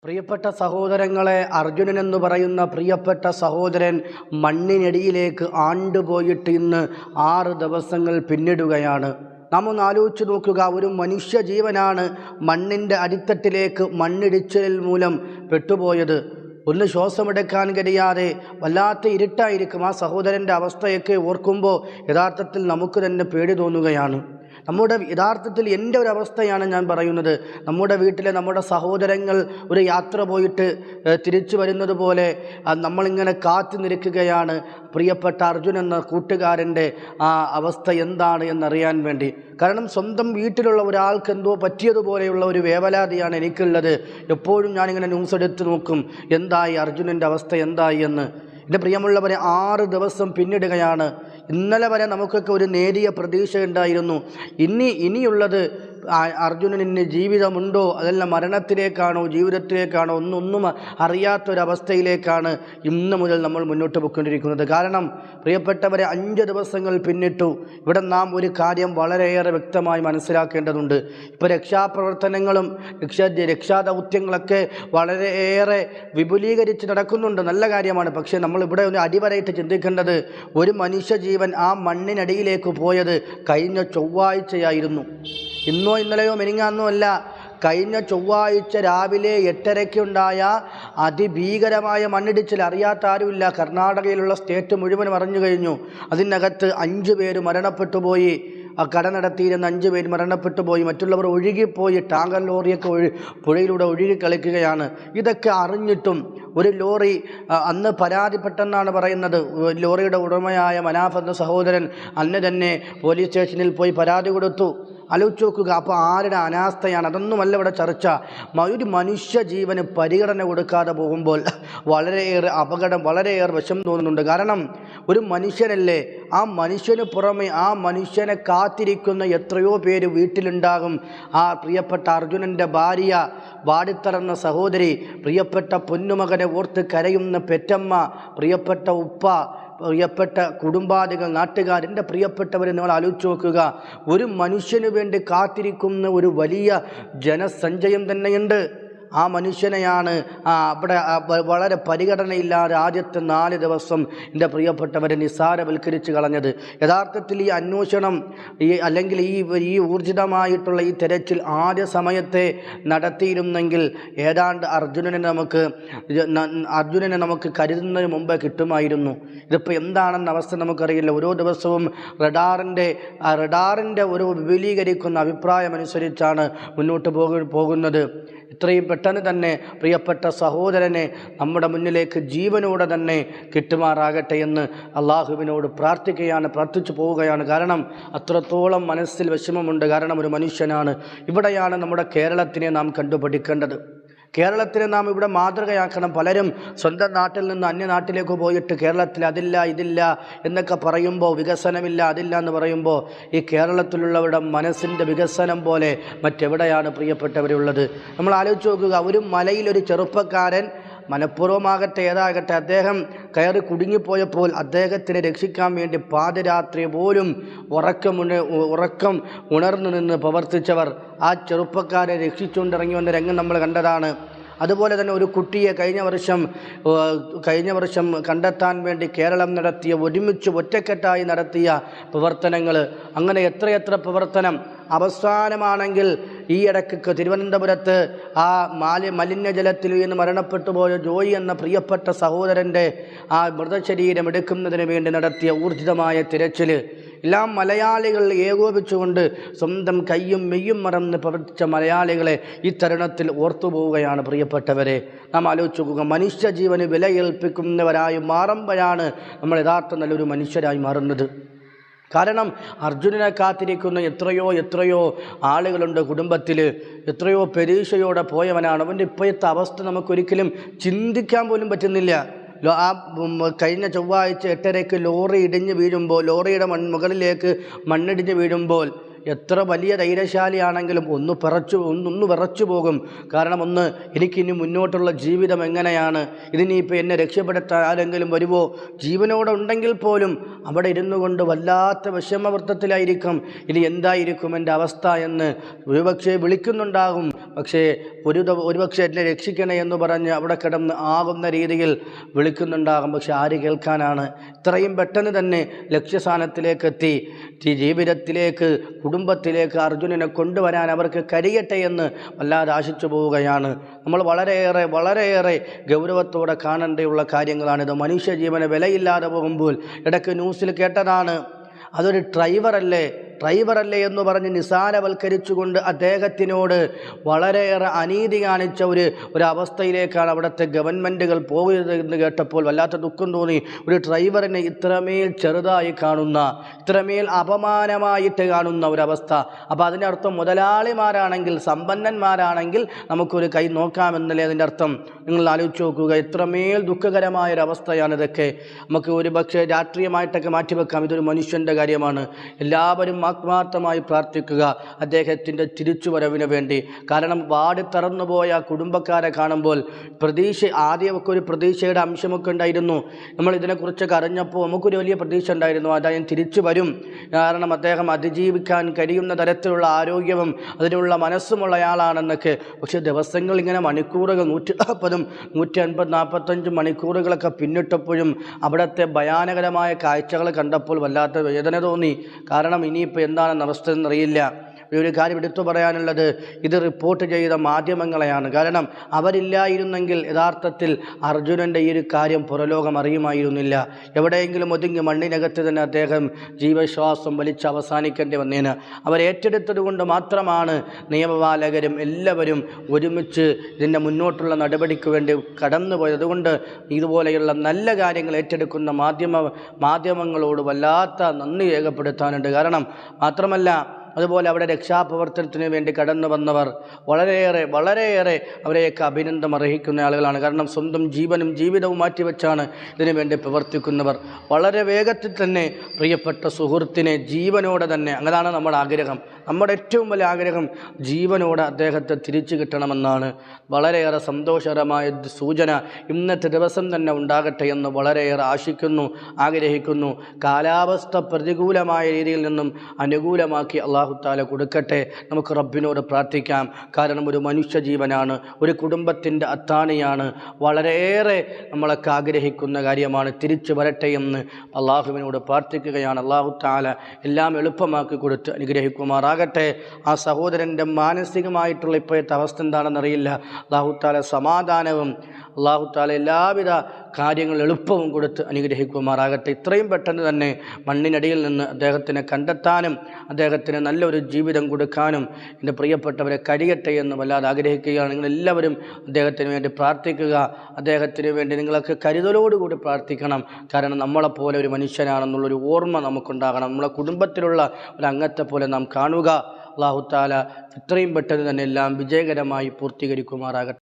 പ്രിയപ്പെട്ട സഹോദരങ്ങളെ, അർജുനൻ എന്ന് പറയുന്ന പ്രിയപ്പെട്ട സഹോദരൻ മണ്ണിനടിയിലേക്ക് ആണ്ടുപോയിട്ട് ഇന്ന് 6 ദിവസങ്ങൾ പിന്നിടുകയാണ്. നാം ഒന്ന് ആലോചിച്ച് നോക്കുക, ഒരു മനുഷ്യ ജീവനാണ് മണ്ണിൻ്റെ അടിത്തട്ടിലേക്ക് മണ്ണിടിച്ചിൽ മൂലം പെട്ടുപോയത്. ഒന്ന് ശ്വാസമെടുക്കാൻ കഴിയാതെ വല്ലാത്ത ഇരുട്ടായിരിക്കും. ആ സഹോദരൻ്റെ അവസ്ഥയൊക്കെ ഓർക്കുമ്പോൾ യഥാർത്ഥത്തിൽ നമുക്ക് തന്നെ പേടി തോന്നുകയാണ്. യഥാർത്ഥത്തിൽ എൻ്റെ ഒരു അവസ്ഥയാണ് ഞാൻ പറയുന്നത്. നമ്മുടെ വീട്ടിലെ നമ്മുടെ സഹോദരങ്ങൾ ഒരു യാത്ര പോയിട്ട് തിരിച്ചു വരുന്നത് പോലെ നമ്മളിങ്ങനെ കാത്തു നിൽക്കുകയാണ് പ്രിയപ്പെട്ട അർജുൻ എന്ന കൂട്ടുകാരൻ്റെ ആ അവസ്ഥ എന്താണ് എന്നറിയാൻ വേണ്ടി. കാരണം സ്വന്തം വീട്ടിലുള്ള ഒരാൾക്ക് എന്തോ പറ്റിയതുപോലെയുള്ള ഒരു വേവലാതിയാണ് എനിക്കുള്ളത്. എപ്പോഴും ഞാനിങ്ങനെ ന്യൂസ് എടുത്ത് നോക്കും, എന്തായി അർജുനൻ്റെ അവസ്ഥ എന്തായി എന്ന്. എൻ്റെ പ്രിയമുള്ളവരെ, 6 ദിവസം പിന്നിടുകയാണ്. ഇന്നലെ വരെ നമുക്കൊക്കെ ഒരു നേരിയ പ്രതീക്ഷ ഉണ്ടായിരുന്നു. ഇനിയുള്ളത് അർജുനന് ജീവിതമുണ്ടോ, അതല്ല മരണത്തിലേക്കാണോ ജീവിതത്തിലേക്കാണോ ഒന്നും അറിയാത്തൊരവസ്ഥയിലേക്കാണ് ഇന്ന് മുതൽ നമ്മൾ മുന്നോട്ട് പോയിക്കൊണ്ടിരിക്കുന്നത്. കാരണം പ്രിയപ്പെട്ടവരെ, 5 ദിവസങ്ങൾ പിന്നിട്ടു. ഇവിടെ നാം ഒരു കാര്യം വളരെയേറെ വ്യക്തമായി മനസ്സിലാക്കേണ്ടതുണ്ട്. ഇപ്പോൾ രക്ഷാപ്രവർത്തനങ്ങളും രക്ഷാദൗത്യങ്ങളൊക്കെ വളരെയേറെ വിപുലീകരിച്ച് നടക്കുന്നുണ്ട്, നല്ല കാര്യമാണ്. പക്ഷേ നമ്മളിവിടെ ഒന്ന് അടിവരയിട്ട് ചിന്തിക്കേണ്ടത്, ഒരു മനുഷ്യജീവൻ ആ മണ്ണിനടിയിലേക്ക് പോയത് കഴിഞ്ഞ ചൊവ്വാഴ്ചയായിരുന്നു. ഇന്നോ ഇന്നലെയോ മെനിങ്ങാന്നോ അല്ല, കഴിഞ്ഞ ചൊവ്വാഴ്ച രാവിലെ 8:30-ക്കുണ്ടായ അതിഭീകരമായ മണ്ണിടിച്ചിൽ അറിയാത്ത ആരുമില്ല. കർണാടകയിലുള്ള സ്റ്റേറ്റ് മുഴുവനും അറിഞ്ഞു കഴിഞ്ഞു. അതിനകത്ത് 5 പേര് മരണപ്പെട്ടു പോയി. ആ കട നടത്തിയിരുന്ന 5 പേര് മരണപ്പെട്ടു പോയി. മറ്റുള്ളവർ ഒഴുകിപ്പോയി. ടാങ്കർ ലോറിയൊക്കെ പുഴയിലൂടെ ഒഴുകി കളിക്കുകയാണ്. ഇതൊക്കെ അറിഞ്ഞിട്ടും ഒരു ലോറി അന്ന് പരാതിപ്പെട്ടെന്നാണ് പറയുന്നത്. ലോറിയുടെ ഉടമയായ മനാഫ് എന്ന സഹോദരൻ അന്ന് തന്നെ പോലീസ് സ്റ്റേഷനിൽ പോയി പരാതി കൊടുത്തു. ആലോചിച്ച് നോക്കുക, അപ്പോൾ ആരുടെ അനാസ്ഥയാണ്? അതൊന്നുമല്ല ഇവിടെ ചർച്ച. ഒരു മനുഷ്യ ജീവന് പരിഗണന കൊടുക്കാതെ പോകുമ്പോൾ വളരെയേറെ അപകടം, വളരെയേറെ വിഷം തോന്നുന്നുണ്ട്. കാരണം ഒരു മനുഷ്യനല്ലേ, ആ മനുഷ്യന് പുറമെ ആ മനുഷ്യനെ കാത്തിരിക്കുന്ന എത്രയോ പേര് വീട്ടിലുണ്ടാകും. ആ പ്രിയപ്പെട്ട അർജുനൻ്റെ ഭാര്യ, വാടിത്തറന്ന സഹോദരി, പ്രിയപ്പെട്ട പൊന്നുമകനെ ഓർത്ത് കരയുന്ന പെറ്റമ്മ, പ്രിയപ്പെട്ട ഉപ്പ, പ്രിയപ്പെട്ട കുടുംബാദികൾ, നാട്ടുകാർ, എൻ്റെ പ്രിയപ്പെട്ടവരെ നിങ്ങൾ ആലോചിച്ച് നോക്കുക. ഒരു മനുഷ്യന് വേണ്ടി കാത്തിരിക്കുന്ന ഒരു വലിയ ജനസഞ്ചയം തന്നെയുണ്ട്. ആ മനുഷ്യനെയാണ് അവിടെ വളരെ പരിഗണനയില്ലാതെ ആദ്യത്തെ 4 ദിവസം എൻ്റെ പ്രിയപ്പെട്ടവരെ നിസ്സാരവൽക്കരിച്ച് കളഞ്ഞത്. യഥാർത്ഥത്തിൽ ഈ അന്വേഷണം അല്ലെങ്കിൽ ഈ ഊർജിതമായിട്ടുള്ള ഈ തെരച്ചിൽ ആദ്യ സമയത്തെ നടത്തിയിരുന്നെങ്കിൽ ഏതാണ്ട് അർജുനനെ നമുക്ക് കരുതുന്നതിന് മുമ്പേ കിട്ടുമായിരുന്നു. ഇതിപ്പോൾ എന്താണെന്ന അവസ്ഥ നമുക്കറിയില്ല. ഓരോ ദിവസവും റഡാറിൻ്റെ ഒരു വിപുലീകരിക്കുന്ന അഭിപ്രായമനുസരിച്ചാണ് മുന്നോട്ട് പോകുന്നത്. ഇത്രയും പെട്ടെന്ന് തന്നെ പ്രിയപ്പെട്ട സഹോദരനെ നമ്മുടെ മുന്നിലേക്ക് ജീവനോടെ തന്നെ കിട്ടുമാറാകട്ടെ എന്ന് അള്ളാഹുവിനോട് പ്രാർത്ഥിച്ചു പോവുകയാണ്. കാരണം അത്രത്തോളം മനസ്സിൽ വിഷമമുണ്ട്. കാരണം ഒരു മനുഷ്യനാണ്. ഇവിടെയാണ് നമ്മുടെ കേരളത്തിനെ നാം കണ്ടുപഠിക്കേണ്ടത്. കേരളത്തിനെ നാം ഇവിടെ മാതൃകയാക്കണം. പലരും സ്വന്തം നാട്ടിൽ നിന്ന് അന്യനാട്ടിലേക്ക് പോയിട്ട് കേരളത്തിൽ അതില്ല ഇതില്ല എന്നൊക്കെ പറയുമ്പോൾ, വികസനമില്ല അതില്ല എന്ന് പറയുമ്പോൾ, ഈ കേരളത്തിലുള്ളവരുടെ മനസ്സിൻ്റെ വികസനം പോലെ മറ്റെവിടെയാണ് പ്രിയപ്പെട്ടവരുള്ളത്? നമ്മൾ ആലോചിച്ച് നോക്കുക. ഒരു മലയിലൊരു ചെറുപ്പക്കാരൻ, മനഃപൂർവ്വമാകട്ടെ ഏതാകട്ടെ, അദ്ദേഹം കയറി കുടുങ്ങിപ്പോയപ്പോൾ അദ്ദേഹത്തിനെ രക്ഷിക്കാൻ വേണ്ടി പാതിരാത്രി പോലും ഉറക്കം ഉണർന്നു നിന്ന് പ്രവർത്തിച്ചവർ ആ ചെറുപ്പക്കാരെ രക്ഷിച്ചുകൊണ്ടിറങ്ങി വന്ന രംഗം നമ്മൾ കണ്ടതാണ്. അതുപോലെ തന്നെ ഒരു കുട്ടിയെ കഴിഞ്ഞ വർഷം കണ്ടെത്താൻ വേണ്ടി കേരളം ഒരുമിച്ച് ഒറ്റക്കെട്ടായി നടത്തിയ പ്രവർത്തനങ്ങൾ, അങ്ങനെ എത്രയെത്ര പ്രവർത്തനം. അവസാനമാണെങ്കിൽ ഈ ഇടയ്ക്ക് തിരുവനന്തപുരത്ത് ആ മലിനജലത്തിൽ വീണ് മരണപ്പെട്ടു പോയ ജോയി എന്ന പ്രിയപ്പെട്ട സഹോദരൻ്റെ ആ മൃതശരീരം എടുക്കുന്നതിന് വേണ്ടി നടത്തിയ ഊർജിതമായ തിരച്ചിൽ, എല്ലാം മലയാളികൾ ഏകോപിച്ചുകൊണ്ട് സ്വന്തം കയ്യും മെയ്യും മറന്ന് പ്രവർത്തിച്ച മലയാളികളെ ഈ തരുണത്തിൽ ഓർത്തുപോവുകയാണ്. പ്രിയപ്പെട്ടവരെ, നാം ആലോചിച്ച് നോക്കുക. മനുഷ്യജീവന് വിലയേൽപ്പിക്കുന്നവരായി മാറുമ്പോഴാണ് നമ്മൾ യഥാർത്ഥ നല്ലൊരു മനുഷ്യരായി മാറുന്നത്. കാരണം അർജുനനെ കാത്തിരിക്കുന്ന എത്രയോ ആളുകളുണ്ട് കുടുംബത്തിൽ. എത്രയോ പരീക്ഷയോടെ പോയവനാണ്. അവൻ്റെ ഇപ്പോഴത്തെ അവസ്ഥ നമുക്കൊരിക്കലും ചിന്തിക്കാൻ പോലും പറ്റുന്നില്ല. ആ കഴിഞ്ഞ ചൊവ്വാഴ്ച 8:30-ക്ക് ലോറി ഇടിഞ്ഞ് വീഴുമ്പോൾ, ലോറിയുടെ മുകളിലേക്ക് മണ്ണിടിഞ്ഞ് വീഴുമ്പോൾ എത്ര വലിയ ധൈര്യശാലിയാണെങ്കിലും ഒന്ന് വിറച്ചു പോകും. കാരണം എനിക്കിനി മുന്നോട്ടുള്ള ജീവിതം എങ്ങനെയാണ്? ഇതിനിപ്പോൾ എന്നെ രക്ഷപ്പെടുത്താൻ ആരെങ്കിലും വരുമോ? ജീവനോടെ ഉണ്ടെങ്കിൽ പോലും അവിടെ ഇരുന്നു കൊണ്ട് വല്ലാത്ത വിഷമവൃത്തത്തിലായിരിക്കും. ഇനി എന്തായിരിക്കും എൻ്റെ അവസ്ഥ എന്ന് ഒരുപക്ഷെ വിളിക്കുന്നുണ്ടാകും. പക്ഷേ ഒരുപക്ഷെ എന്നെ രക്ഷിക്കണേ എന്ന് പറഞ്ഞ് അവിടെ കിടന്ന് ആകുന്ന രീതിയിൽ വിളിക്കുന്നുണ്ടാകും. പക്ഷെ ആര് കേൾക്കാനാണ്? ഇത്രയും പെട്ടെന്ന് തന്നെ ലക്ഷ്യസ്ഥാനത്തിലേക്കെത്തി ജീവിതത്തിലേക്ക്, കുടുംബത്തിലേക്ക് അർജുനനെ കൊണ്ടുവരാൻ അവർക്ക് കഴിയട്ടെ എന്ന് വല്ലാതെ ആശിച്ചു പോവുകയാണ്. നമ്മൾ വളരെയേറെ ഗൗരവത്തോടെ കാണേണ്ടിയുള്ള കാര്യങ്ങളാണിത്. മനുഷ്യജീവന് വിലയില്ലാതെ പോകുമ്പോൾ ഇടയ്ക്ക് ന്യൂസിൽ കേട്ടതാണ്, അതൊരു ഡ്രൈവറല്ലേ എന്ന് പറഞ്ഞ് നിസാരവൽക്കരിച്ചുകൊണ്ട് അദ്ദേഹത്തിനോട് വളരെയേറെ അനീതി കാണിച്ച ഒരവസ്ഥയിലേക്കാണ് അവിടുത്തെ ഗവൺമെൻറ്റുകൾ പോകരുതെന്ന് കേട്ടപ്പോൾ വല്ലാത്ത ദുഃഖം തോന്നി. ഒരു ഡ്രൈവറിനെ ഇത്രമേൽ ചെറുതായി കാണുന്ന, ഇത്രമേൽ അപമാനമായിട്ട് കാണുന്ന ഒരവസ്ഥ. അപ്പോൾ അതിൻ്റെ അർത്ഥം മുതലാളിമാരാണെങ്കിൽ, സമ്പന്നന്മാരാണെങ്കിൽ നമുക്കൊരു കൈ നോക്കാമെന്നല്ലേ അതിൻ്റെ അർത്ഥം? നിങ്ങൾ ആലോചിച്ച് നോക്കുക, ഇത്രമേൽ ദുഃഖകരമായൊരവസ്ഥയാണിതൊക്കെ. നമുക്ക് ഒരുപക്ഷെ രാഷ്ട്രീയമായിട്ടൊക്കെ മാറ്റിവെക്കാം, ഇതൊരു മനുഷ്യൻ്റെ കാര്യമാണ്. എല്ലാവരും ആത്മാർത്ഥമായി പ്രാർത്ഥിക്കുക അദ്ദേഹത്തിൻ്റെ തിരിച്ചുവരവിന് വേണ്ടി. കാരണം വാടി തറന്നുപോയ കുടുംബക്കാരെ കാണുമ്പോൾ ആദ്യമൊക്കെ ഒരു പ്രതീക്ഷയുടെ അംശമൊക്കെ ഉണ്ടായിരുന്നു. നമ്മൾ ഇതിനെക്കുറിച്ചൊക്കെ അറിഞ്ഞപ്പോൾ നമുക്കൊരു വലിയ പ്രതീക്ഷ ഉണ്ടായിരുന്നു, അദ്ദേഹം തിരിച്ചു വരും. കാരണം അദ്ദേഹം അതിജീവിക്കാൻ കഴിയുന്ന തരത്തിലുള്ള ആരോഗ്യവും അതിനുള്ള മനസ്സുമുള്ളയാളാണെന്നൊക്കെ. പക്ഷേ ദിവസങ്ങൾ ഇങ്ങനെ മണിക്കൂറുകൾ 140, 150, 45 മണിക്കൂറുകളൊക്കെ പിന്നിട്ടപ്പോഴും അവിടുത്തെ ഭയാനകരമായ കാഴ്ചകൾ കണ്ടപ്പോൾ വല്ലാത്ത വേദന തോന്നി. കാരണം ഇനിയിപ്പോൾ എന്താണെന്ന് അവസ്ഥ എന്നറിയില്ല. ഒരു കാര്യം എടുത്തു പറയാനുള്ളത്, ഇത് റിപ്പോർട്ട് ചെയ്ത മാധ്യമങ്ങളെയാണ്. കാരണം അവരില്ലായിരുന്നെങ്കിൽ യഥാർത്ഥത്തിൽ അർജുനൻ്റെ ഈ ഒരു കാര്യം പുറലോകം അറിയുമായിരുന്നില്ല. എവിടെയെങ്കിലും ഒതുങ്ങി മണ്ണിനകത്ത് തന്നെ അദ്ദേഹം ജീവശ്വാസം വലിച്ച് അവസാനിക്കേണ്ടി വന്നേന്. അവരേറ്റെടുത്തത് കൊണ്ട് മാത്രമാണ് നിയമപാലകരും എല്ലാവരും ഒരുമിച്ച് ഇതിൻ്റെ മുന്നോട്ടുള്ള നടപടിക്ക് വേണ്ടി കടന്നുപോയത്. അതുകൊണ്ട് ഇതുപോലെയുള്ള നല്ല കാര്യങ്ങൾ ഏറ്റെടുക്കുന്ന മാധ്യമങ്ങളോട് വല്ലാത്ത നന്ദി രേഖപ്പെടുത്താനുണ്ട്. കാരണം മാത്രമല്ല, അതുപോലെ അവിടെ രക്ഷാപ്രവർത്തനത്തിന് വേണ്ടി കടന്നു വന്നവർ വളരെയേറെ അവരെയൊക്കെ അഭിനന്ദനം അർഹിക്കുന്ന ആളുകളാണ്. കാരണം സ്വന്തം ജീവനും ജീവിതവും മാറ്റിവെച്ചാണ് ഇതിനു വേണ്ടി പ്രവർത്തിക്കുന്നവർ. വളരെ വേഗത്തിൽ തന്നെ പ്രിയപ്പെട്ട സുഹൃത്തിനെ ജീവനോടെ തന്നെ, അതാണ് നമ്മുടെ ആഗ്രഹം. നമ്മുടെ ഏറ്റവും വലിയ ആഗ്രഹം ജീവനോടെ അദ്ദേഹത്തെ തിരിച്ചു കിട്ടണമെന്നാണ്. വളരെയേറെ സന്തോഷകരമായ സൂചന ഇന്നത്തെ ദിവസം തന്നെ ഉണ്ടാകട്ടെ എന്ന് വളരെയേറെ ആഗ്രഹിക്കുന്നു. കാലാവസ്ഥ പ്രതികൂലമായ രീതിയിൽ നിന്നും അനുകൂലമാക്കി അള്ളാഹു താല കൊടുക്കട്ടെ. നമുക്ക് റബ്ബിനോട് പ്രാർത്ഥിക്കാം. കാരണം ഒരു മനുഷ്യജീവനാണ്, ഒരു കുടുംബത്തിൻ്റെ അത്താണിയാണ്. വളരെയേറെ നമ്മളൊക്കെ ആഗ്രഹിക്കുന്ന കാര്യമാണ്. തിരിച്ചു വരട്ടെ എന്ന് അള്ളാഹുവിനോട് പ്രാർത്ഥിക്കുകയാണ്. അള്ളാഹു താല എല്ലാം എളുപ്പമാക്കി കൊടുത്ത് അനുഗ്രഹിക്കുമാറാകട്ടെ. ആ സഹോദരൻ്റെ മാനസികമായിട്ടുള്ള ഇപ്പോഴത്തെ അവസ്ഥ എന്താണെന്നറിയില്ല. അള്ളാഹു താല സമാധാനവും അള്ളാഹു താല എല്ലാവിധ കാര്യങ്ങൾ എളുപ്പവും കൊടുത്ത് അനുഗ്രഹിക്കുമാറാകട്ടെ. ഇത്രയും പെട്ടെന്ന് തന്നെ മണ്ണിനടിയിൽ നിന്ന് അദ്ദേഹത്തിനെ കണ്ടെത്താനും അദ്ദേഹത്തിന് നല്ലൊരു ജീവിതം കൊടുക്കാനും എൻ്റെ പ്രിയപ്പെട്ടവരെ കഴിയട്ടെ എന്ന് വല്ലാതെ ആഗ്രഹിക്കുകയാണ്. നിങ്ങളെല്ലാവരും അദ്ദേഹത്തിന് വേണ്ടി പ്രാർത്ഥിക്കുക. അദ്ദേഹത്തിന് വേണ്ടി നിങ്ങളൊക്കെ കരുതലോടുകൂടി പ്രാർത്ഥിക്കണം. കാരണം നമ്മളെപ്പോലെ ഒരു മനുഷ്യനാണെന്നുള്ളൊരു ഓർമ്മ നമുക്കുണ്ടാകണം. നമ്മളെ കുടുംബത്തിലുള്ള ഒരു അംഗത്തെ പോലെ നാം കാണുക. അല്ലാഹു തആല ഇത്രയും പെട്ടെന്ന് തന്നെ എല്ലാം വിജയകരമായി പൂർത്തീകരിക്കുമാറാകട്ടെ.